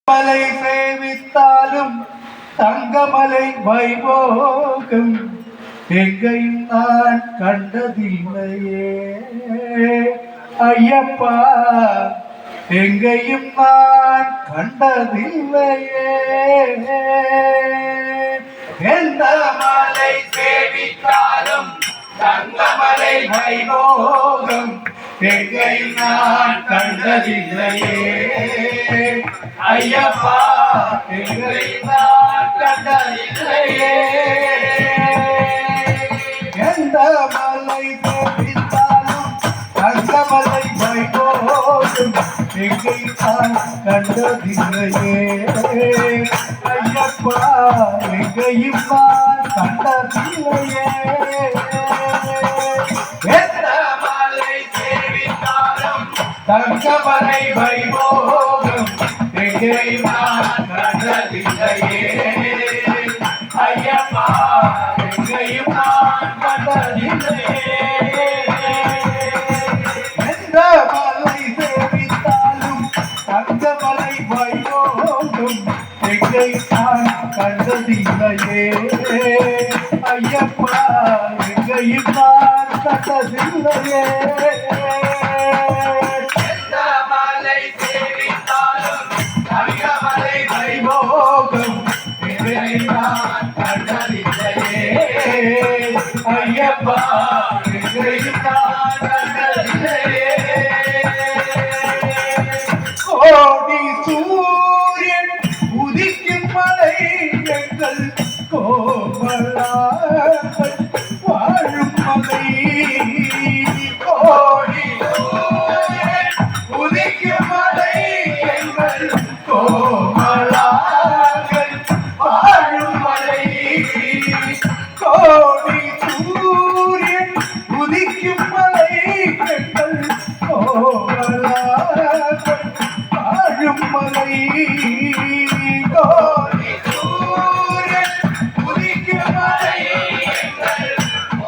மலை சேவித்தாலும் தங்கமலை வைபோகம் எங்கையும் நான் கண்டதில்லையே ஐயப்பா, எங்கையும் நான் கண்டதில்லையே. எந்த மலை சேவித்தாலும் தங்கமலை வைபோகம் எங்கையும் நான் கண்டதில்லையே ஐயப்பா, எங்கையும் நான் கண்டதில்லையே. எந்த மலை சேவித்தாலும் தங்கமலை வைபோகம் எங்கையும் நான் கண்டதில்லையே ஐயப்பா, எங்கையும் நான் கண்டதில்லையே. தங்கமலை வைபோகம் எங்கையும் நான் கண்டதில்லையே ஐயப்பா, எங்கையும் நான் கண்டதில்லையே. எந்த மலை சேவித்தாலும் தங்கமலை வைபோகம் எங்கையும் நான் கண்டதில்லையே ஐயப்பா, எங்கையும் நான் கண்டதில்லையே. ஐயப்பா, கோடி சூரியன் உதிக்கும் மலை எங்கள் கோமலாக்கள் வாழும் மலை. கோடி சூரியன் உதிக்கும் மலை எங்கள் கோமலாக்கள் வாழும் மலை. கோடி சூரியன் உதிக்கும் மலை எங்கள் கோமலாக்கள் வாழும் மலை. கோடி சூரியன் உதிக்கும் மலை எங்கள்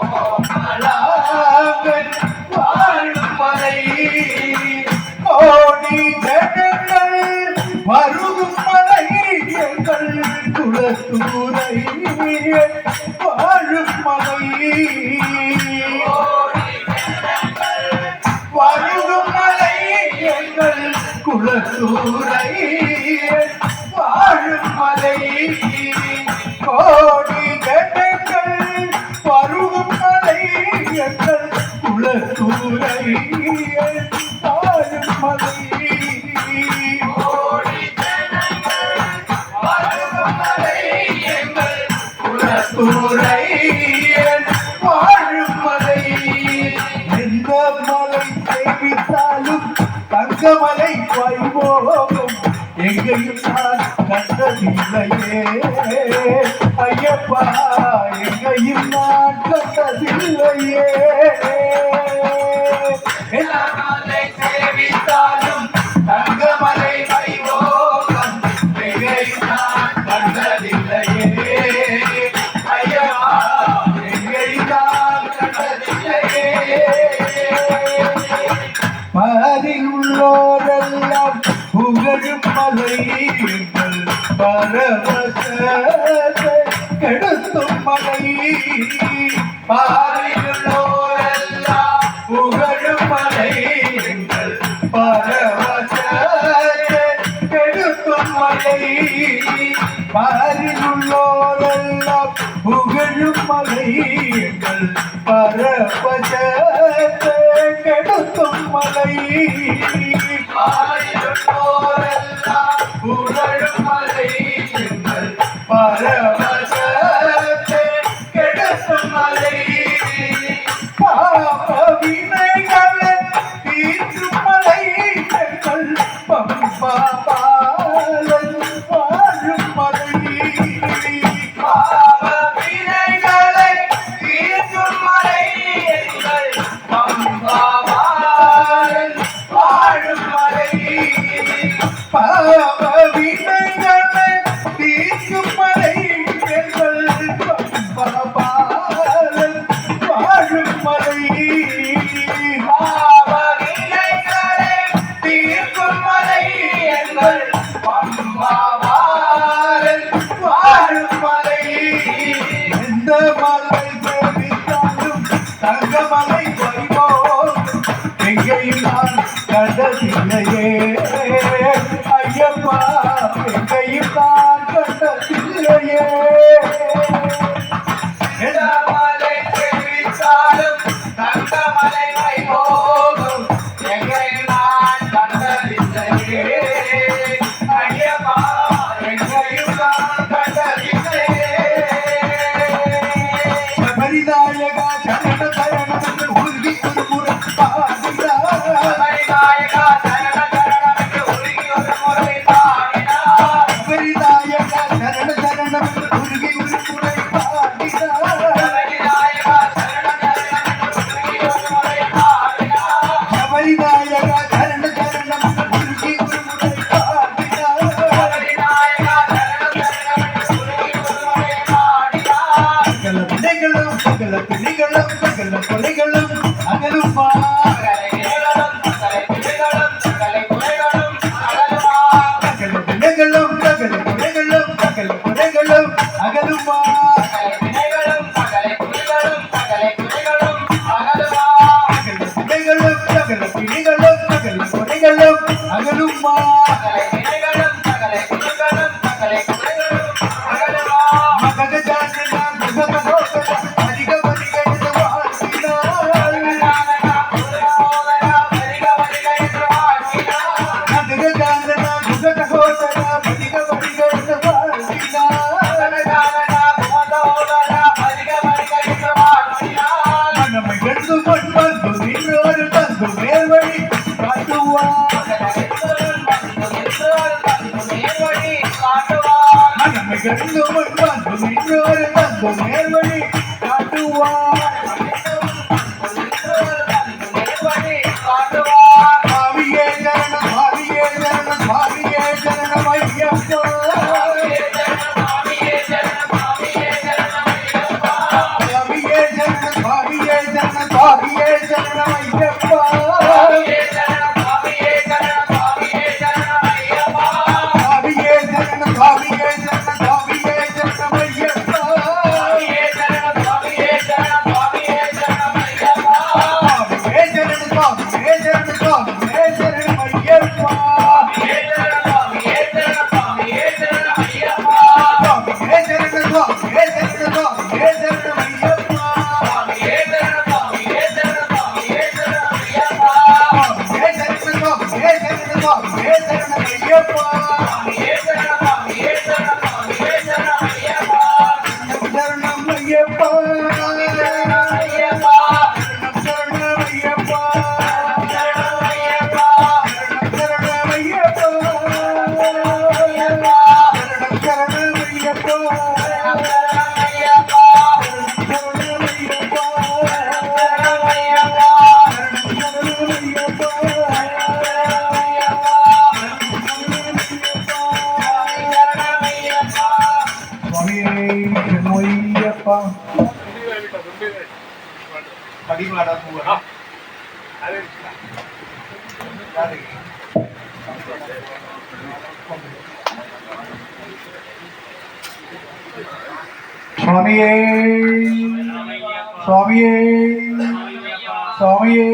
கோமலாக்கள் வாழும் மலை. கோடி ஜனங்கள் வருகும் மலை எங்கள் குலத்தூரை வாழும் மலை. வருகும் மலை எங்கள் குலத்தூரை வாழும் மலை. கோடி ஜனங்கள் வருகும் மலை எங்கள் குலத்தூரை வாழும் மலை. குலத்தூரை வாழும் மலை. எந்த மலை சேவித்தாலும் தங்கமலை வைபோகம் எங்கையும் நான் கண்டதில்லையே ஐயப்பா, எங்கையும் நான் கண்டதில்லையே. எல்லா மலை சேவித்தாலும் தங்கமலை வைபோகம் எங்கையும் நான் கண்டதில்லையே ஐயப்பா, எங்கையும் நான் கண்டதில்லையே. மதில் உள்ளோரெல்லாம் புகழும் மலை எங்கள் பரவசத்தை கெடுத்தும் மலை. பாரில் உள்ளோரெல்லாம் புகழும் மலை எங்கள் பரவசத்தை கெடுத்தும் மலை. பாரில் உள்ளோரெல்லாம் புகழும் மலை எங்கள் பரவசத்தை கெடுத்தும் மலை. பாரிலுள்ளோரெல்லாம் புகழும் மலை எங்கள் பரவசத்தை கெடுத்தும் மலை. பாவ வினைகளை தீர்க்கும் மலை எங்கள் பம்பா பாலன் வாழும் மலை. பாவ வினைகளை தீர்க்கும் மலை எங்கள் பம்பா பாலன் வாழும் மலை. பாவ வினைகளை தீர்க்கும் மலை எங்கள் பம்பா பாலன் வாழும் மலை. பாவ வினைகளை தீர்க்கும் மலை எங்கள் அம்பாவாரல் வாழும் மலை எந்த மலை தெரிவித்தாலும் தங்கமலை வைபோம் எங்கேயும் நான் கண்டதில்லையே ஐயப்பா எங்கேயும் நான் கண்டதில்லையே மலை தெரிவித்தாலும் தங்கமலை வைபோம் எங்கேயும் நான் கண்டதில்லையே ஐயப்பா எங்கேயும் நான் கண்டதில்லையே சபரிநாயகா சரண சரணம் என்று உருகி ஒரு முறை பாடினார் சபரிநாயகா சரண சரணம் என்று உருகி ஒரு முறை பாடினார் சபரிநாயகா சரண சரணம் என்று உருகி ஒரு முறை பாடினார் சபரிநாயகா சரண சரணம் என்று உருகி ஒரு முறை பாடினார் சபரிநாயகா சரண சரணம் என்று உருகி ஒரு முறை பாடினார் சபரிநாயகா சரண சரணம் என்று உருகி ஒரு முறை பாடினார் சகல வினைகளும் சகல பிணிகளும் சகல கொலைகளும் அகலுமா சகல வினைகளும் சகல பிணிகளும் சகல கொலைகளும் அகலுமா சகல வினைகளும் சகல கொலைகளும் சகல கொலைகளும் அகலுமா சகல வினைகளும் சகல பிணிகளும் சகல கொலைகளும் அகலுமா சகல வினைகளும் சகல பிணிகளும் சகல கொலைகளும் அகலுமா சகல வினைகளும் சகல பிணிகளும் சகல கொலைகளும் அகலுமா மகஜானனா மகஜோதனா அதிக வரிகைத்து வாழ்த்தினார் மகஜானனா மகஜோதனா அதிக வரிகைத்து வாழ்த்தினார் மகஜானனா மகஜோதனா அதிக வரிகைத்து வாழ்த்தினார் மகஜானனா மகஜோதனா அதிக வரிகைத்து வாழ்த்தினார் மனமை கண்டு கொண்டு நின்றோர் தந்து நேர்வழி காட்டுவார் மனமை கண்டு கொண்டு நின்றோர் தந்து நேர்வழி காட்டுவார் பாவியே சரணம் பாவியே சரணம் பாவியே சரணம் ஐயப்பா பாவியே சரணம் பாவியே சரணம் பாவியே சரணம் ஐயப்பா பாவியே சரணம் பாவியே சரணம் பாவியே சரணம் ஐயப்பா பாவியே சரணம் பாவியே சரணம் பாவியே சரணம் ஐயப்பா பாவியே சரணம் பாவியே சரணம் பாவியே சரணம் ஐயப்பா பாவியே சரணம் பாவியே சரணம் பாவியே சரணம் ஐயப்பா பாவியே சரணம் பாவியே சரணம் பாவியே சரணம் ஐயப்பா பாவியே சரணம் பாவியே சரணம் பாவியே சரணம் ஐயப்பா பாவியே சரணம் பாவியே சரணம் பாவியே சரணம் ஐயப்பா பாவியே சரணம் பாவியே சரணம் பாவியே சரணம் ஐயப்பா பாவியே சரணம் பாவியே சரணம் பாவியே சரணம் ஐயப்பா பாவியே சரணம் பாவியே சரணம் பாவியே சரணம் ஐயப்பா சரணம் ஐயப்பா சரணம் ஐயப்பா சரணம் ஐயப்பா சரணம் ஐயப்பா சரணம் ஐயப்பா சரணம் ஐயப்பா சுவாமியே சுவாமியே சுவாமியே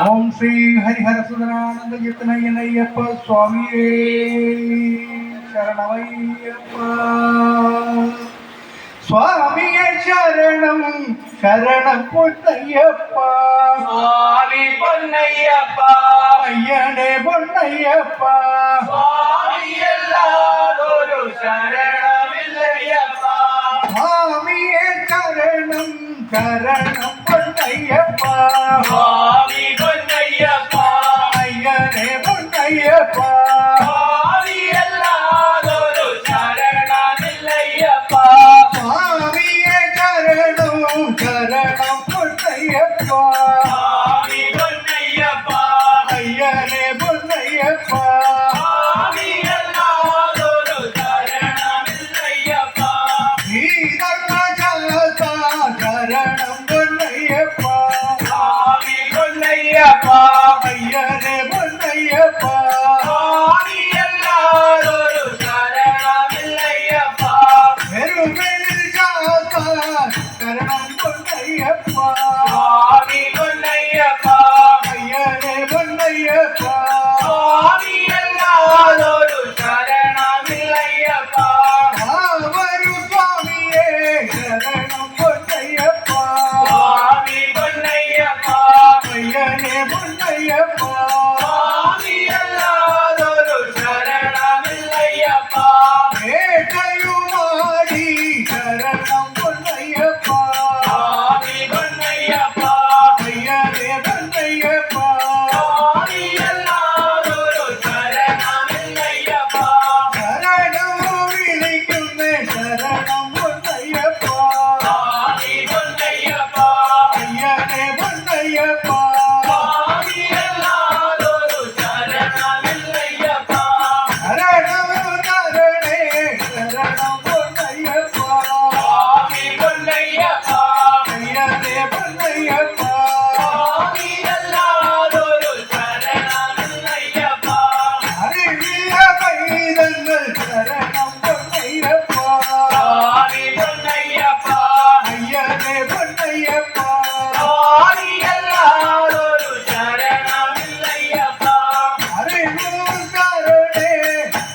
ஓம் ஸ்ரீ ஹரிஹர சுதனானந்த யத்னயனையப்ப சுவாமியே சரணமையப்பா சுவாமியே சரணம் சரணம் பொன்னையப்பா சுவாமி பொன்னையப்பா ஐயனே பொன்னையப்பா சுவாமி எல்லாதொரு சரணமில்லையப்பா சுவாமியே சரணம் சரணம் பொன்னையப்பா சுவாமி பொன்னையப்பா ஐயனே பொன்னையப்பா சுவாமி எல்லாதொரு சரணமில்லையப்பா சுவாமியே சரணம் சரணம் பொன்னையப்பா சுவாமி பொன்னையப்பா ஐயனே பொன்னையப்பா சுவாமி எல்லாதொரு சரணமில்லையப்பா நீ தர்மஜாதா சரணம் பொன்னையப்பா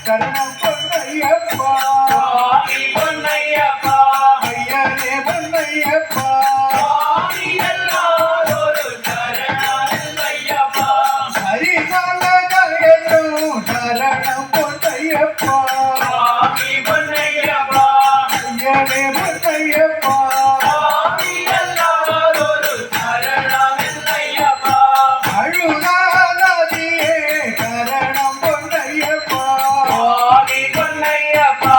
சரணம் பொன்னையப்பா சுவாமி பொன்னையப்பா ஐயனே பொன்னையப்பா சுவாமி எல்லாதொரு சரணமையப்பா ஹரிநாதனும் சரணம் பொன்னையப்பா சுவாமி பொன்னையப்பா ஐயனே பொன்னையப்பா சுவாமி எல்லாதொரு சரணமையப்பா அருணாநதியே சரணம் பொன்னையப்பா சுவாமி பொன்னையப்பா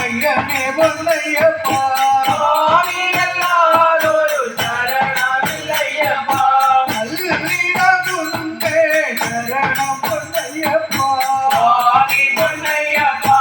ஐயனே பொன்னையப்பா சுவாமி எல்லாதொரு சரணமையப்பா நல்லிடகுந்தே சரணம் பொன்னையப்பா சுவாமி பொன்னையப்பா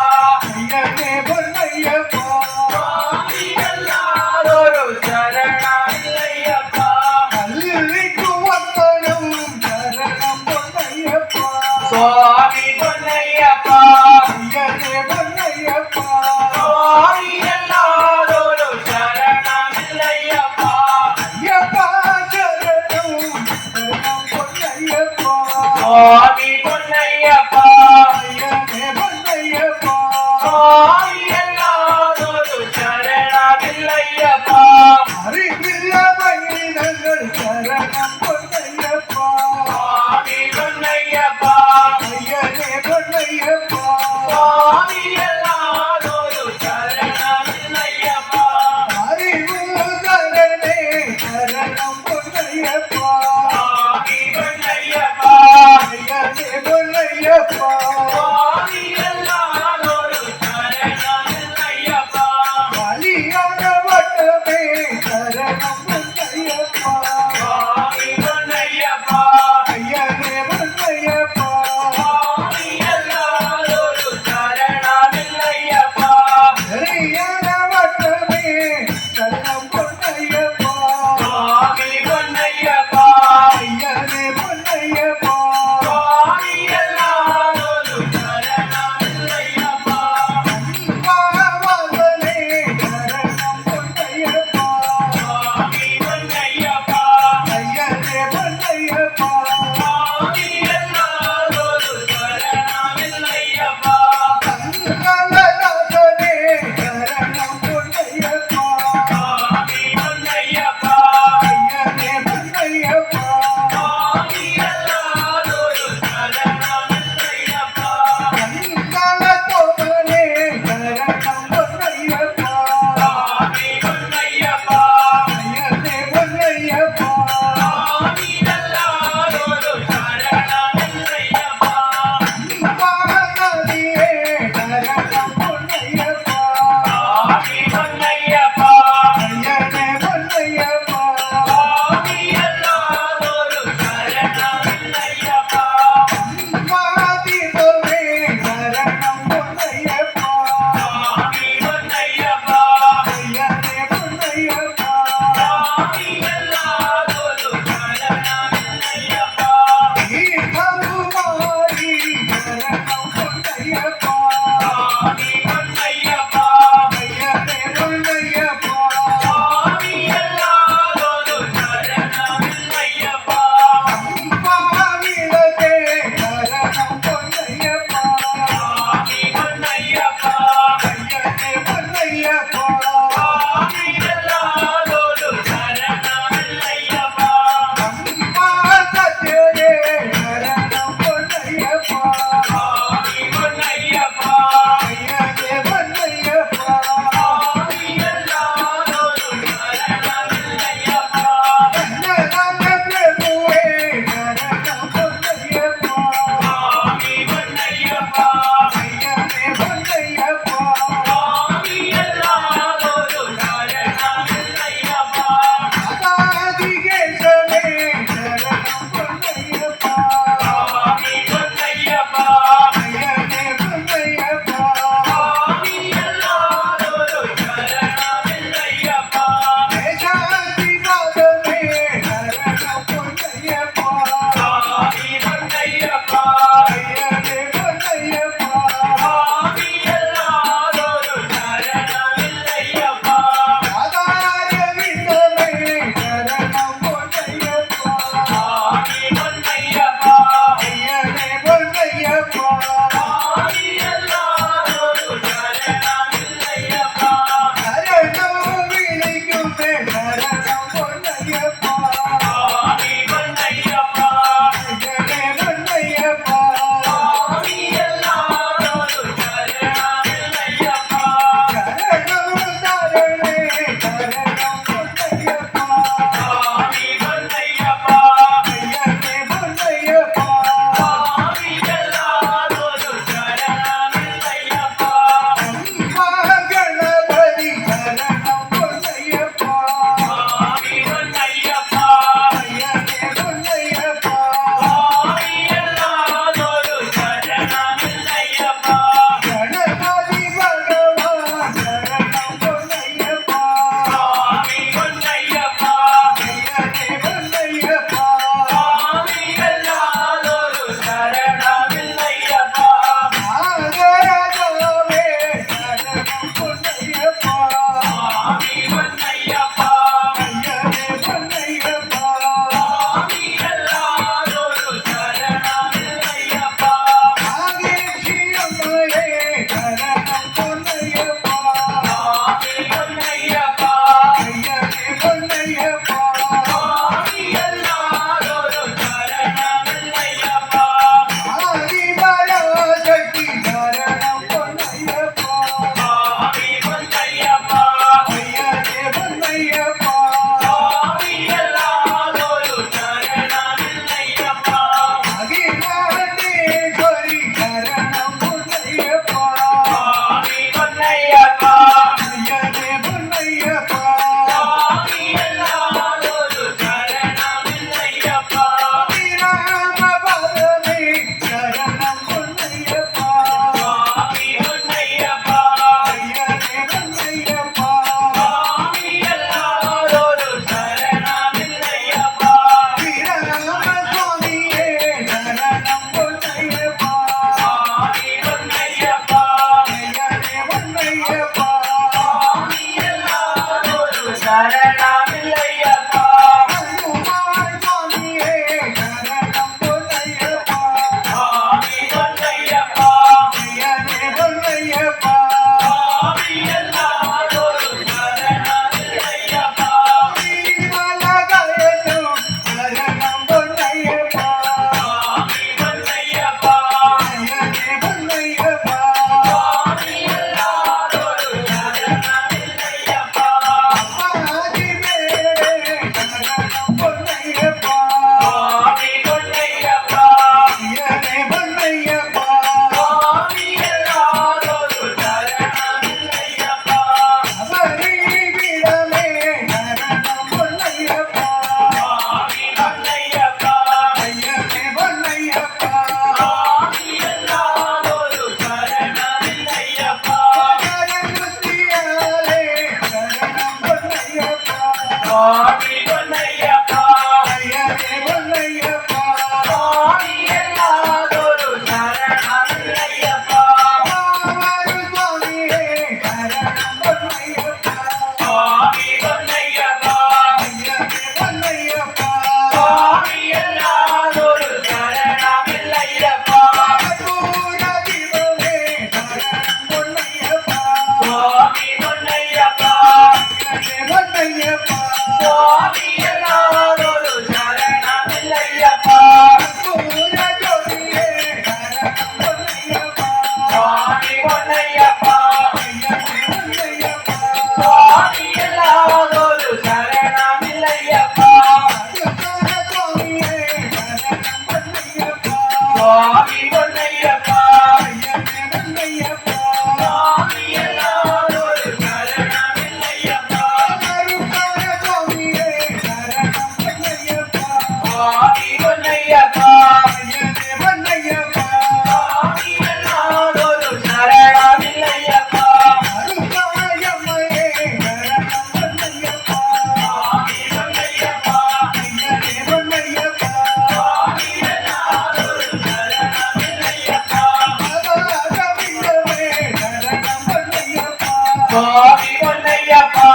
சுவாமி பொன்னையப்பா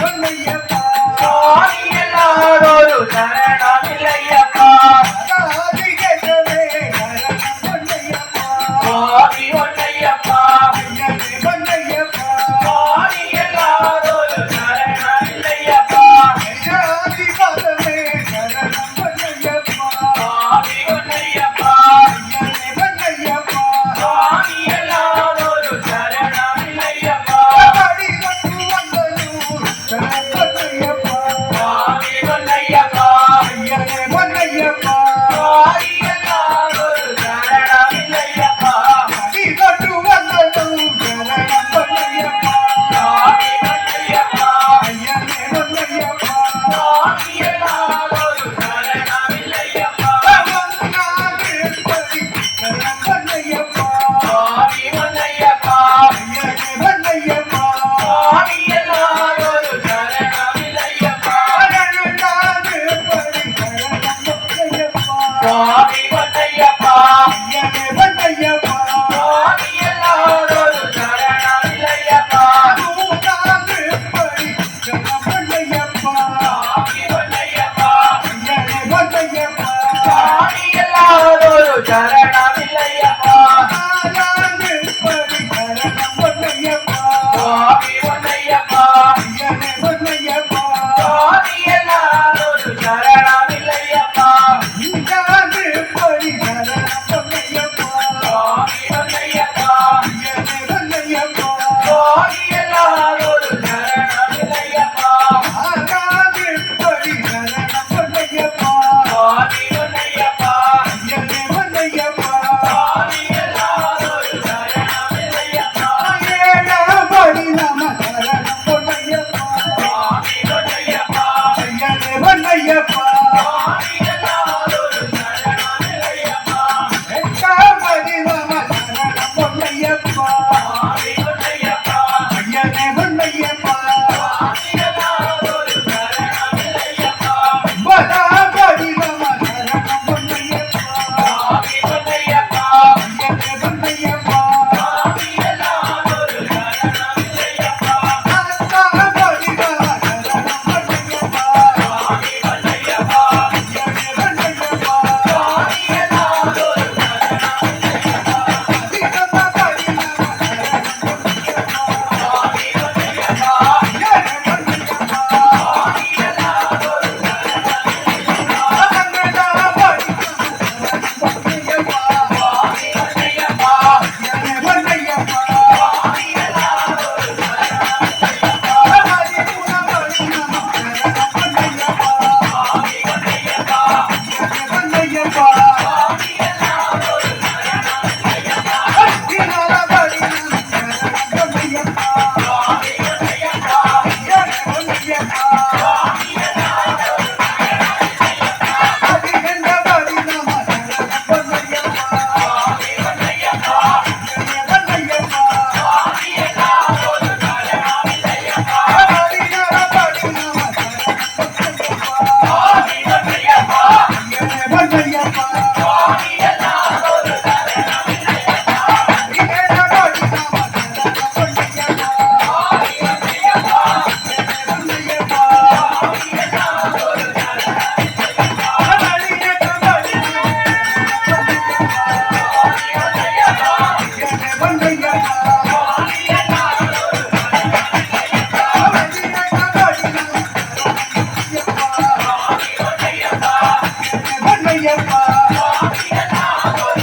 பொன்னையப்பா சுவாமி எல்லாரோரு சரணமில்லையப்பா ராதிகேசவே சரணம் பொன்னையப்பா சுவாமி பொன்னையப்பா ஐயனே பொன்னையப்பா சுவாமி எல்லாரோரு சரணமில்லையப்பா ராதிகாதவே சரணம் பொன்னையப்பா சுவாமி பொன்னையப்பா ஐயனே பொன்னையப்பா சுவாமி எல்லாரோரு சரணமில்லையப்பா படி கொண்டு வந்தனூர் சரணம் பொன்னையப்பா சுவாமி பொன்னையப்பா ஐயனே பொன்னையப்பா சுவாமி எல்லாரோரு சரணமில்லையப்பா படி கொண்டு வந்தனூர் சரணம் பொன்னையப்பா சுவாமி பொன்னையப்பா ஐயனே பொன்னையப்பா சுவாமி எல்லாரோரு சரணமில்லையப்பா மன்னாது படி சரணம் பொன்னையப்பா சுவாமி பொன்னையப்பா ஐயனே பொன்னையப்பா சுவாமி எல்லாரோரு சரணமில்லையப்பா மன்னாது படி சரணம் பொன்னையப்பா சுவாமி பொன்னையப்பா ஐயனே பொன்னையப்பா சுவாமி எல்லாரோரு சரணமில்லையப்பா நூறாது படி சரணம் பொன்னையப்பா சுவாமி பொன்னையப்பா ஐயனே பொன்னையப்பா சுவாமி எல்லாரோரு சரணமில்லையப்பா ஆறாது படி சரணம் பொன்னையப்பா சுவாமி பொன்னையப்பா ஐயனே பொன்னையப்பா சுவாமி எல்லாரோரு சரணமில்லையப்பா இங்காது படி சரணம் பொன்னையப்பா சுவாமி பொன்னையப்பா ஐயனே பொன்னையப்பா சுவாமி எல்லாரோரு சரணமில்லையப்பா ஆறாது படி சரணம் பொன்னையப்பா சுவாமி பொன்னையப்பா ஐயனே பொன்னையப்பா சுவாமி எல்லாரோரு சரணமில்லையப்பா ஏழாம் படி நம சரணம் பொன்னையப்பா சுவாமி பொன்னையப்பா ஐயனே பொன்னையப்பா சுவாமி எல்லாரோரு சரணமில்லையப்பா எட்டாம் படி நம சரணம் பொன்னையப்பா சுவாமி பொன்னையப்பா ஐயனே பொன்னையப்பா சுவாமி எல்லாரோரு சரணமில்லையப்பா ஒன்பதாம் படி நம சரணம் பொன்னையப்பா சுவாமி பொன்னையப்பா ஐயனே பொன்னையப்பா சுவாமி எல்லாரோரு சரணமில்லையப்பா பத்தாம் படி நம சரணம் பொன்னையப்பா சுவாமி பொன்னையப்பா ஐயனே பொன்னையப்பா சுவாமி எல்லாரோரு சரணமில்லையப்பா பதினொன்றாம் படி நம சரணம் பொன்னையப்பா சுவாமி பொன்னையப்பா ஐயனே பொன்னையப்பா சுவாமி எல்லாரோரு சரணமில்லையப்பா பன்னெண்டாம் படி நம சரணம் பொன்னையப்பா சுவாமி பொன்னையப்பா ஐயனே பொன்னையப்பா சுவாமி எல்லாரோரு சரணமில்லையப்பா பதிமூணாம் படி நம சரணம் பொன்னையப்பா சுவாமி பொன்னையப்பா ஐயனே பொன்னையப்பா சுவாமி எல்லாரோரு சரணமில்லையப்பா பதினாலாம் படி நம சரணம் பொன்னையப்பா சுவாமி பொன்னையப்பா ஐயனே பொன்னையப்பா சுவாமி எல்லாரோரு சரணமில்லையப்பா பதினெண்டாம் படி நம சரணம் பொன்னையப்பா சுவாமி பொன்னையப்பா ஐயனே பொன்னையப்பா சுவாமி எல்லாரோரு சரணமில்லையப்பா பதினாறாம் படி நம சரணம் பொன்னையப்பா சுவாமி பொன்னையப்பா ஐயனே பொன்னையப்பா சுவாமி எல்லாரோரு சரணமில்லையப்பா பதினேழாம் படி நம சரணம் பொன்னையப்பா சுவாமி பொன்னையப்பா ஐயனே பொன்னையப்பா சுவாமி